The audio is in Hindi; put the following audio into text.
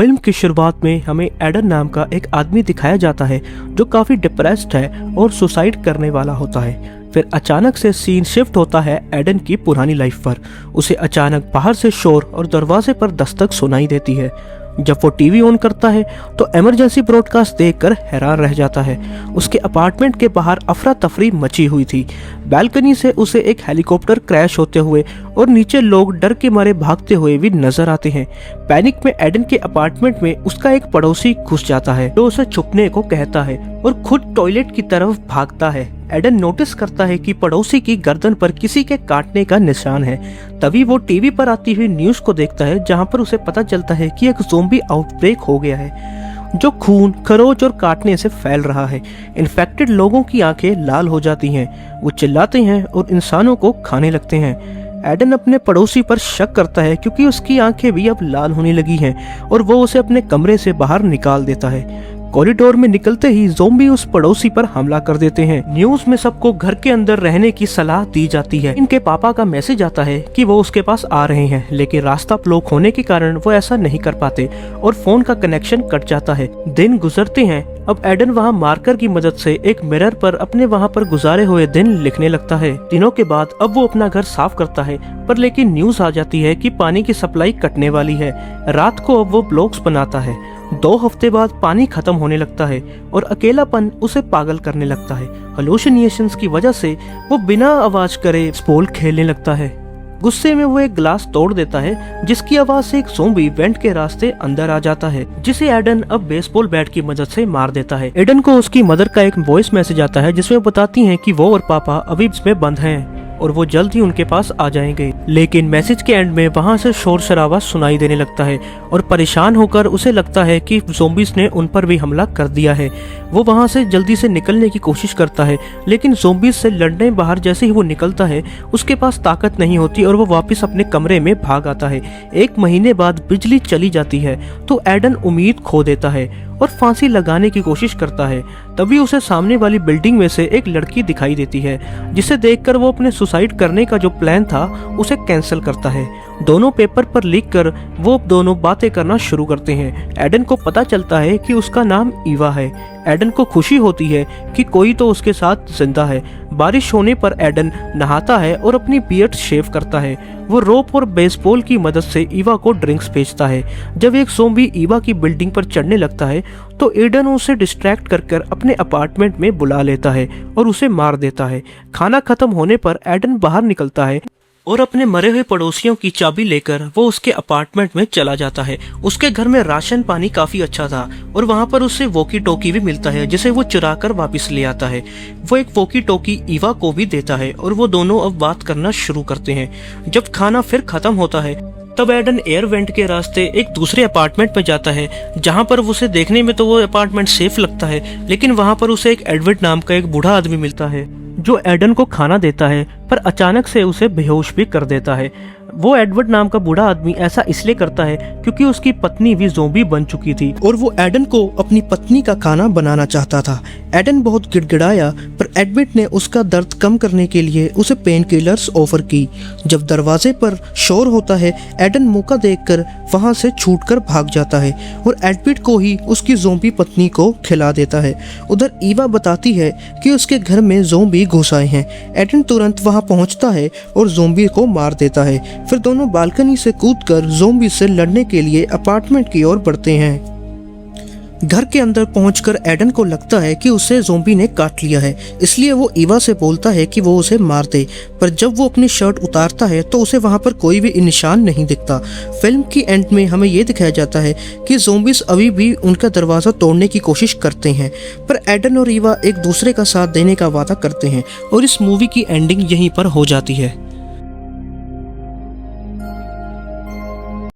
फिल्म की शुरुआत में हमें एडन नाम का एक आदमी दिखाया जाता है जो काफी डिप्रेस्ड है और सुसाइड करने वाला होता है। फिर अचानक से सीन शिफ्ट होता है एडन की पुरानी लाइफ पर। उसे अचानक बाहर से शोर और दरवाजे पर दस्तक सुनाई देती है। जब वो टीवी ऑन करता है तो इमरजेंसी ब्रॉडकास्ट देखकर हैरान रह जाता है। उसके अपार्टमेंट के बाहर अफरा तफरी मची हुई थी। बालकनी से उसे एक हेलीकॉप्टर क्रैश होते हुए और नीचे लोग डर के मारे भागते हुए भी नजर आते हैं। पैनिक में एडन के अपार्टमेंट में उसका एक पड़ोसी घुस जाता है जो उसे छुपने को कहता है और खुद टॉयलेट की तरफ भागता है। एडन नोटिस करता है कि पड़ोसी की गर्दन पर किसी के काटने का निशान है। तभी वो टीवी पर आती हुई न्यूज को देखता है जहां पर उसे पता चलता है कि एक ज़ोंबी आउटब्रेक हो गया है जो खून, खरोच और काटने से फैल रहा है। इन्फेक्टेड लोगों की आंखें लाल हो जाती हैं, वो चिल्लाते हैं और इंसानों को खाने लगते हैं। एडन अपने पड़ोसी पर शक करता है क्योंकि उसकी आंखें भी अब लाल होने लगी हैं और वो उसे अपने कमरे से बाहर निकाल देता है। कॉरिडोर में निकलते ही ज़ोंबी उस पड़ोसी पर हमला कर देते हैं। न्यूज में सबको घर के अंदर रहने की सलाह दी जाती है। इनके पापा का मैसेज आता है कि वो उसके पास आ रहे हैं, लेकिन रास्ता ब्लॉक होने के कारण वो ऐसा नहीं कर पाते और फोन का कनेक्शन कट जाता है। दिन गुजरते हैं। अब एडन वहाँ मार्कर की मदद से एक मिरर पर अपने वहाँ पर गुजारे हुए दिन लिखने लगता है। दिनों के बाद अब वो अपना घर साफ करता है, पर लेकिन न्यूज आ जाती है कि पानी की सप्लाई कटने वाली है। रात को अब वो ब्लॉग्स बनाता है। 2 हफ्ते बाद पानी खत्म होने लगता है और अकेलापन उसे पागल करने लगता है। हेलुसिनेशंस की वजह से वो बिना आवाज करे बेसबॉल खेलने लगता है। गुस्से में वो एक ग्लास तोड़ देता है जिसकी आवाज से एक ज़ोंबी वेंट के रास्ते अंदर आ जाता है, जिसे एडन अब बेसबॉल बैट की मदद से मार देता है। एडन को उसकी मदर का एक वॉइस मैसेज आता है जिसमें बताती हैं कि वो और पापा अभी इसमें बंद हैं और वो जल्द ही उनके पास आ जाएंगे। लेकिन मैसेज के एंड में वहाँ से शोर शराबा सुनाई देने लगता है और परेशान होकर उसे लगता है कि ज़ोंबीज ने उन पर भी हमला कर दिया है। वो वहाँ से जल्दी से निकलने की कोशिश करता है, लेकिन ज़ोंबीज से लड़ने बाहर जैसे ही वो निकलता है उसके पास ताकत नहीं होती और वो वापस अपने कमरे में भाग आता है। 1 महीने बाद बिजली चली जाती है तो एडन उम्मीद खो देता है और फांसी लगाने की कोशिश करता है। तभी उसे सामने वाली बिल्डिंग में से एक लड़की दिखाई देती है, जिसे देखकर वो अपने सुसाइड करने का जो प्लान था उसे कैंसिल करता है। दोनों पेपर पर लिखकर वो दोनों बातें करना शुरू करते हैं। एडन को पता चलता है कि उसका नाम ईवा है। एडन को खुशी होती है कि कोई तो उसके साथ जिंदा है। बारिश होने पर एडन नहाता है और अपनी बियर्ड शेव करता है। वो रोप और बेसबॉल की मदद से ईवा को ड्रिंक्स बेचता है। जब एक ज़ोंबी ईवा की बिल्डिंग पर चढ़ने लगता है तो एडन उसे डिस्ट्रैक्ट कर अपने अपार्टमेंट में बुला लेता है और उसे मार देता है। खाना खत्म होने पर एडन बाहर निकलता है और अपने मरे हुए पड़ोसियों की चाबी लेकर वो उसके अपार्टमेंट में चला जाता है। उसके घर में राशन पानी काफी अच्छा था और वहाँ पर उसे वॉकी टॉकी भी मिलता है जिसे वो चुरा कर वापिस ले आता है। वो एक वॉकी टॉकी ईवा को भी देता है और वो दोनों अब बात करना शुरू करते हैं। जब खाना फिर खत्म होता है तब एडन एयर वेंट के रास्ते एक दूसरे अपार्टमेंट में जाता है, जहाँ पर उसे देखने में तो वो अपार्टमेंट सेफ लगता है, लेकिन वहाँ पर उसे एक एडवर्ड नाम का एक बूढ़ा आदमी मिलता है जो एडन को खाना देता है, पर अचानक से उसे बेहोश भी कर देता है। वो एडवर्ड नाम का बूढ़ा आदमी ऐसा इसलिए करता है क्योंकि उसकी पत्नी भी ज़ोंबी बन चुकी थी और वो एडन को अपनी पत्नी का खाना बनाना चाहता था। एडन बहुत गिड़गिड़ाया, पर एडवर्ड ने उसका दर्द कम करने के लिए उसे पेन किलर्स ऑफर की। जब दरवाजे पर शोर होता है, एडन मौका देखकर वहां से छूटकर भाग जाता है और एडवर्ड को ही उसकी ज़ोंबी पत्नी को खिला देता है। उधर ईवा बताती है कि उसके घर में ज़ोंबी घुस आए हैं। एडन तुरंत वहां पहुंचता है और ज़ोंबी को मार देता है। फिर दोनों बालकनी से कूदकर ज़ोंबी से लड़ने के लिए अपार्टमेंट की ओर बढ़ते हैं। घर के अंदर पहुंचकर एडन को लगता है कि उसे ज़ोंबी ने काट लिया है, इसलिए वो ईवा से बोलता है कि वो उसे मार दे। पर जब वो अपनी शर्ट उतारता है तो उसे वहां पर कोई भी निशान नहीं दिखता। फिल्म की एंड में हमें ये दिखाया जाता है कि ज़ोंबीज अभी भी उनका दरवाज़ा तोड़ने की कोशिश करते हैं, पर एडन और ईवा एक दूसरे का साथ देने का वादा करते हैं और इस मूवी की एंडिंग यहीं पर हो जाती है।